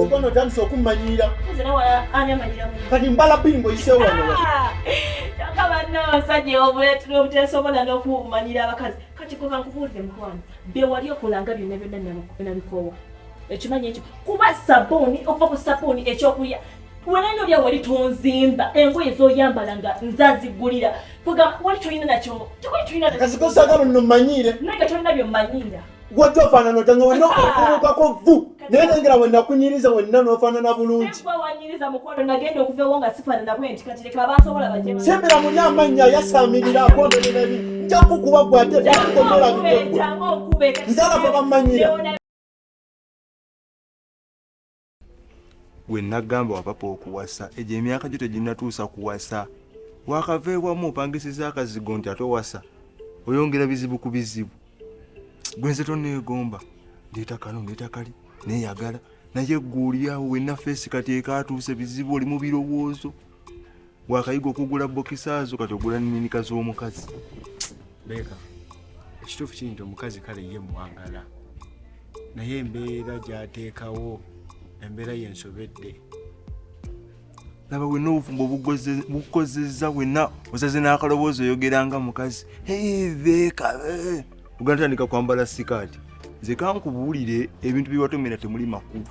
Kono tanso kumanyira. Nzina wala anya manyira mu. Kati mbala bingo ise wano. Kama no saje obule tutesobola n'okumanyira abakazi. Kati kuba nkubulire mukwana. Be wali okulanga byonna byonna nabikowa. Ekimanyi ekyo kuba sabuni okuva ku sabuni ekyokulya. Wanano bya wali tonzimba engoye zoyambala nga nzazigulira. Kuga wali tulina nakyo. Tukoli tulina nakyo. Kasi kosagalo no manyire. Nanga tulina byo manyira. Wacho fana no tanga wano okuruka ko vu. Nene ngira wenda kunyiriza wenda no fana na bulungi. Sekwa wanyiriza mukwano nagenda okuva wonga sifana na bwenti kati leka basobola bajema. Sembera munyamanya yasamirira akondo nebi. Njaku kuba gwate kukomola bidde. Nzala baba manyira. Wenagamba wapapa okuwasa eje emyaka gyo teginnatuusa kuwasa wakaveebwa mu opangisiza akazigo nti ate owasa oyongera bizibu ku bizibu gwenze toneegomba ndeeta kano ndeeta kali neeyagala naye gguulyawo wenna feesi kati ekaatuuse bizibu oli mu birowoozo wakayiga okugula bokisaazo kati ogula nininika z'omukazi Beeka ekituufu kiri nti omukazi kale ye muwangala naye embeera gy'ateekawo embeera yensobedde laba wenna obufumbo bukozezza wenna osaze n'akaloboozi oyogeranga mukazi Beeka ugatandika kwambala sikaati nze kankubuulire ebintu byewatomera temuli makulu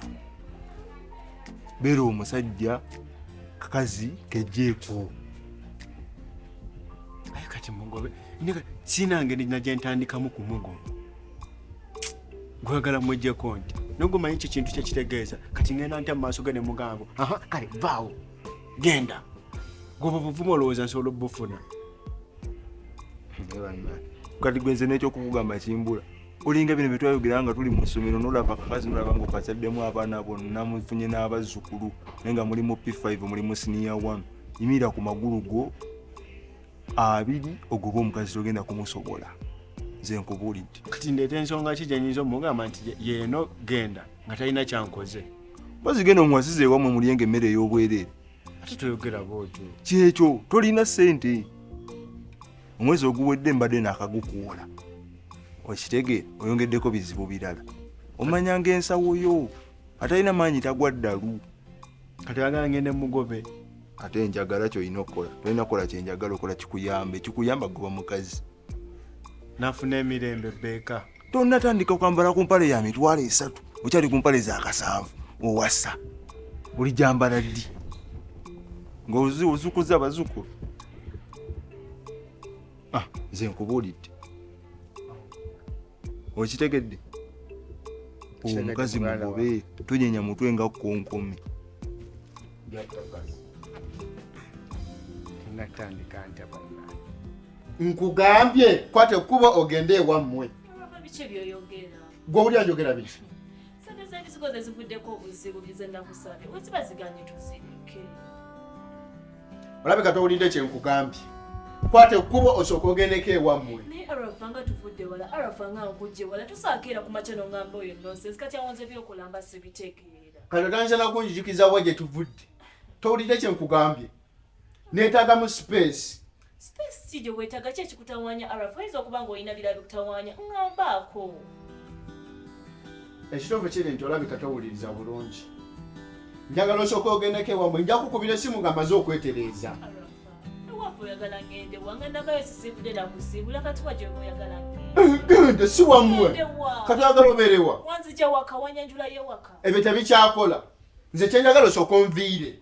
beera omusajja kakazi kejjeeko aye kati mugobe sinange nagyentandikamu ku mugobe gwagala mwejjeko nti nogomanyi ki kintu kyekitegeeza kati ngenda nti amaaso ge ne mugambo kale vaawo genda goba buvumu olowooza nsobola obufuna kati gwenze n'ekyokukugamba kimbula olinga bino byetwayogera nga tuli mu ssomero nolaba kakazi nolaba ng'okasaddemu abaana bonna mufunye n'abazzukulu naye nga mulimu P5 mulimu senior 1 yimira ku magulu go abiri ogoba omukazi togenda kumusobola nze nkubuulidde kati ndeeta ensonga ki gyenyinza omugamba nti yeeno genda nga talina kyankoze bazigenda omuwasiza ewamwe mulyenga emmere ey'obwereere ate toyogera bwotyo kyekyo tolina ssente omwezi oguwedde mbadde naakagukuwola okitegeera oyongeddeko bizibu birala omanyanga ensawo yo ate alina maanyi tagwa ddalu kati agala ngende mugobe ate njagala kyolina okukola tolina kukola kyenjagala okola kikuyamba goba mukazi nafuna emirembe Beeka tonnatandika kwambala ku mpale ya mitwalo 3 okyali ku mpale za 7 owasa olijambala ddi ng'ozukuza abazukulu nze nkubuulidde okitegedde omukazi mugobe tonyenya mutwe nga konkomi natandika nti abanna Nkugambye kwate kuba ogende ewammwe. Biche byoyogera. Gwe uli anjogera biki? Sente zandi zikoze zivuddeko obuzibu bizenda kusabe. Wezibaziganye tuzirike. Olabe katowulidde kye nkugambye. Kwate kuba osooka ogendeko ewammwe. Naye arafanga tuvudde wala arafanga nkujje wala tusaakira ku machano ngamba oyo nonsense kati awonze byokulamba sibitegeera. Kale otandise na kunjijukiza wa gye tuvudde. Towulidde kye nkugambye. Neetaagamu space. Space kijo wetaga kye kikutawanya arafaiza okuba ng'olina birala kutawanya ngambaako. Ekitovu kiri nti olabika towuliriza bulungi. Njagala osooka ogendeko ewammwe nja kukubira essimu nga maze okwetereeza. Ewafu oyagala ngende wanga ndagayo sisiibudde nakusiibula kati wa gy'oyagala ngende. Gende si wammwe. Kati oyagala obeerewa. Wanzija waka wanyanjula y'ewaka. Ebyo tebikyakola. Nze kye njagala osooka onviire.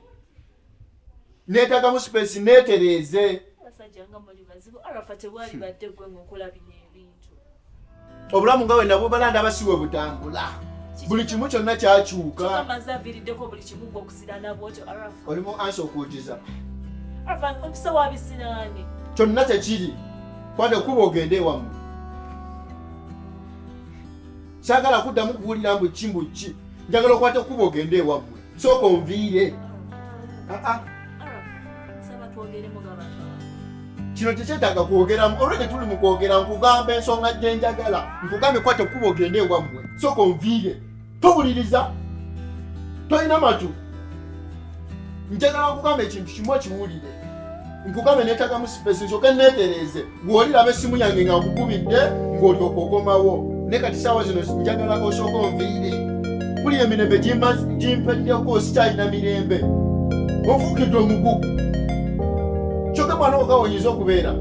Neetaagamu space neetereeze. Asajjanga muli bazibu arafa tewali badde gwe ng'okola bino ebintu. Obulamu nga bwe nabwo balanda basiwe butambula. Buli kimu kyonna kyakyuka. Kyamaze aviiriddeko buli kimu gw'okusirana bw'otyo arafa. Olimu ansi okuwugiza. Arafa ompisa wabisiraani. Kyonna tekiri. Kwate kuba ogende ewammwe. Saagala kuddamu kubuulira mbu ki. Njagala okwate kuba ogende ewammwe. Sooka onviire. Kino tekyetaaga kwogeramu olwekyo tuli mu kwogera nkugamba ensonga gye njagala nkugambe kwate kuba ogende ewammwe sooka onviire towuliriza tolina matu njagala nkugamba ekintu kimu okiwulire nkugambe neetaagamu sipesi nsooke neetereeze bw'oliraba essimu yange nga nkukubidde ng'olyoka okomawo ne kati saawa zino njagala osooka onviire Muli emirembe gimpeddeko sikyalina mirembe. Ofuukidde omugugu. Kyokka mwana wo gawonyiza okubeera.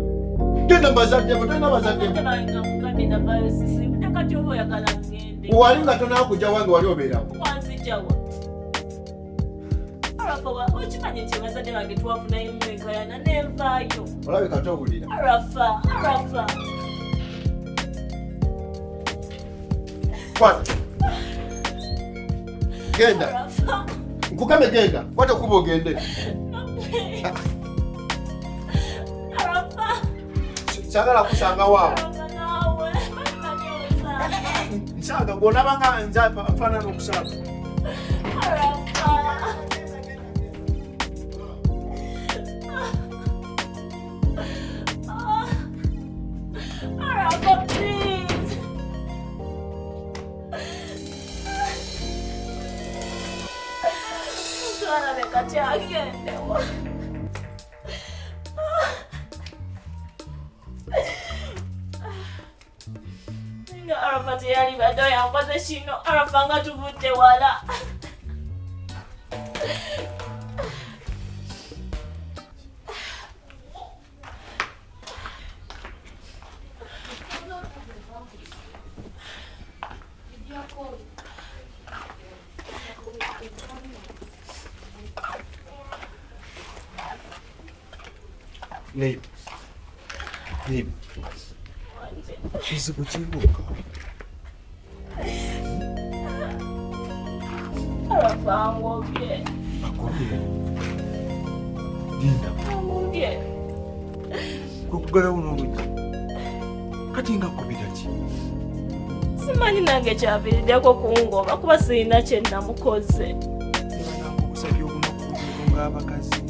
Genda bazaddeko, tolina bazaddeko. Wali nga tonaakujja wange wali obeerawo. Okimanyi nti abazadde bange twafunayo mwenkayana nenvaayo. Olabika towulira. Arafa. Kwata. Genda. Nkugambye genda. Kwata kuba ogende. Arafa. Sagala kusanga waawe. Nsaga ng'olaba nga nze afaanana okusaaga. Arafa, please. Mwana bekati agendewo. Nga Arafa teyali badde yankoze kino. Arafa nga tuvudde wala. Neighbor. Kizibu kibuuka. Arafa ngobye. Akobye. Linda. Ngobye. Kukugala uno olujja. Kati nga kubira ki? Simanyi nange kyaviiriddeko kungoba kuba sirina kye namukoze. Obusabye obunaku ng'abakazi.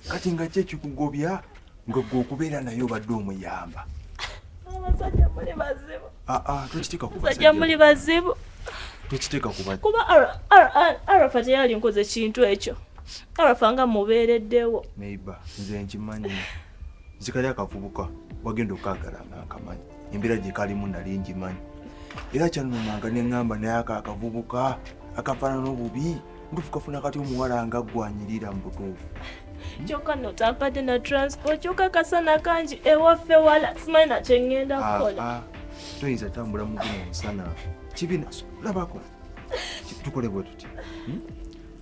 Kati nga kye kikugobya nga gwe okubeera naye obadde omuyamba. Abasajja muli bazibu. Tokiteeka ku Abasajja muli bazibu. Tokiteeka ku basajja. Kuba Arafa teyali nkoze kintu ekyo. Arafa nga mubeereddewo. Neighbor, nze nkimanyi. Nze kali akavubuka wagenda okaagala nga nkamanyi. Embeera gye kalimu nali ngimanyi. Era kyannumanga ne ŋŋamba naye akavubuka akafaanana obubi ndufukafuna kati omuwala nga gwanyirira mu butuufu. Kyokka notampadde na transport kyokka kasana kangi ewaffe wala simanyi nakye ŋŋenda kukola. Toyinza tambula mu guno omusana. Kibi naso labako. Tukole bwe tuti.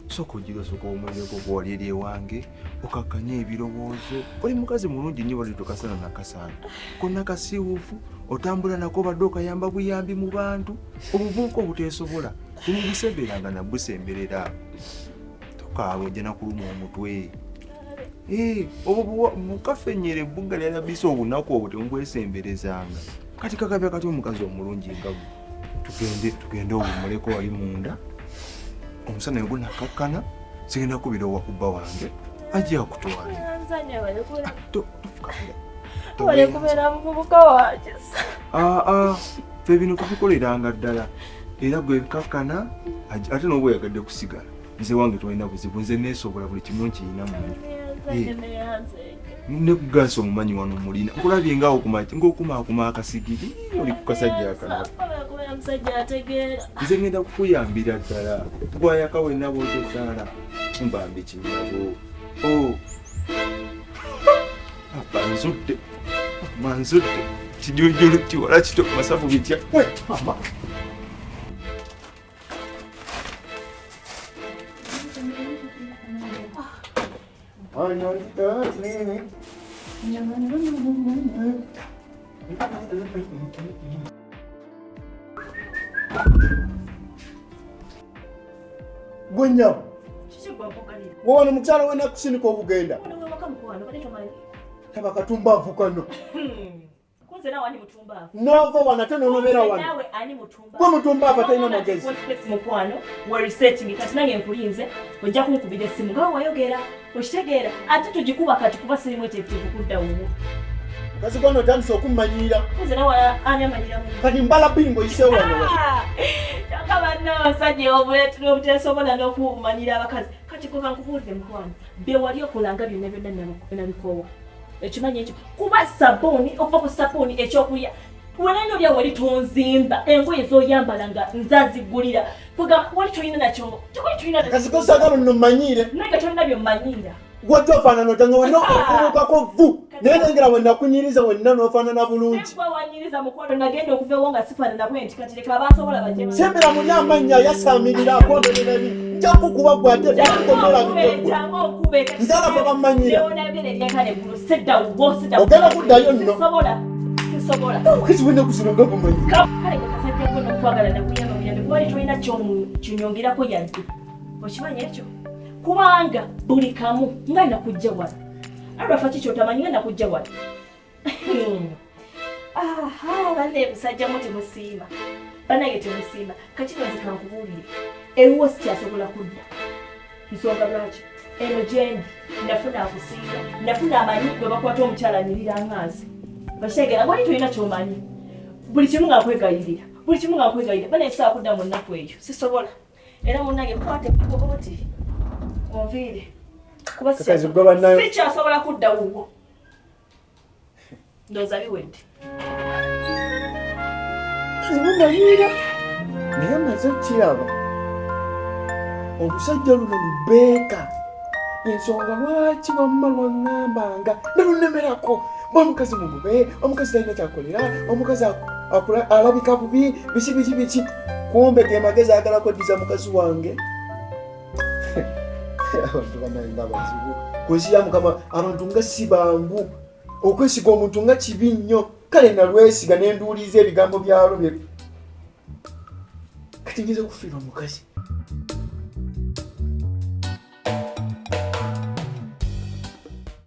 Soko ojjiga soko omwenyeko gwali eri ewange okakkanya ebirowoozo. Oli mukazi mulungi nnyo bali tokasana nakasana. Konna kasiiwuufu otambula nako badde okayamba buyambi mu bantu. Obuvubuka obuteesobola tumubusemberanga nabusemberera. Tokaawe ojja nakuluma omutwe. Obwo mukafenyere ebbugga lyalabisa obunaku obwo temubwesemberezanga. Kati kakabya kati omukazi omulungi nga gwe. Tugende obumuleko wali munda. Omusana yegwo nakakkana sigenda kubira owakubba wange ajja akutwala. Tofukamira. Wale kubeera muvubuka wange. Ffe bino tubikoleranga ddala. Era gwe bikakkana ate n'oba oyagadde kusigala. Nze wange tolina buzibu, nze neesobola buli kimu nkirina mu nju. Ne kugansa omumanyi wano mulina. Nkulabye ng'okumaakuma akasigiri oli ku kasajja akana. Nze ngenda kukuyambira ddala. Gwayaka wenna bw'ototaala. Mbambi kinyabo. Nzudde. Manzudde. Kijulujulu kiwala kito masafu bitya. Mama. Gwennyabo. Wowe mukyala we nakusinika obugenda. Taba katumbavu kano. Kunze nawe ani mutumbavu. Nova wana tena onobeera wano. Nawe ani mutumbavu. Gwe mutumbavu atalina magezi. Mukwano wa researching kati nange nkulinze ojja kunkubira essimu nga wayogera okitegeera ate tugikuba kati kuba sirimu ekyekivu kudda wuwo. Kazi kono otandise okummanyira. Kunze nawe ani amanyira mu. Kati mbala bingo yiseewo wano. Kyokka bannabasajja obuteesobola n'okumanyira abakazi. Kati koka nkubuulire mukwano. Bye wali okolanga byonna nabikoowa. Ekimanyi ekyo kuba sabbuuni okuva ku sabbuuni ekyokulya Wena nyo wali tonzimba engoye zoyambala nga nzazigulira kuga wali tulina nakyo tukoli tulina Kasiko sagalo no manyire naga tulina byo manyira Wato fanana tanga wano okako vu nene ngira wena kunyiriza wena no fanana bulungi Sibwa wanyiriza mukwano nagenda okuva wonga sifanana bwenti kati leka abasobola bajema Sembera munyamanya yasamirira akondo nebi njaku kuba kwate kukomola bitoko Nzala baba manyira Leona bene byakale bulu sedda wo sedda Ogala kudayo nno Sobola Kisi wenda kusironga kumanyi Kale kakasajja kono kwagala na kuyamba byambe wali tulina kinyongira ko yanti Okimanyi ekyo kubanga buli kamu nga nakujja wala abafa kicho tamanyi nga nakujja wala bane musajja muti musiima banaye temusiima kati nzika nkubulire ewo sikyasobola kudda nsonga lwaki eno jendi nafuna akusiiga nafuna amanyi gwe bakwata omukyala nyirira amaazi bashegera wali tulina kyomanyi buli kimu nga nkwegayirira buli kimu nga nkwegayirira banaye saa kudda mu nnaku eyo sisobola era munnange kwate kuboti Onvire. Kuba sikyasobola kudda wuwo. Ndoza biwedde. Kimumanyira. Naye maze kiraba. Omusajja luno lubeeka. Ensonga lwaki wamma lwangambanga nalunemerako. Omukazi mumube, omukazi talina kyakolera, omukazi alabika bubi, biki. Kumbe ke magezi agala koddiza mukazi wange. Abantu banainga bazibu kwesiya mukama abantu nga sibangu okwesiga omuntu nga kibi nnyo kale nalwesiga nenduuliza ebigambo byalo bye kati ngize kufiirwa mukazi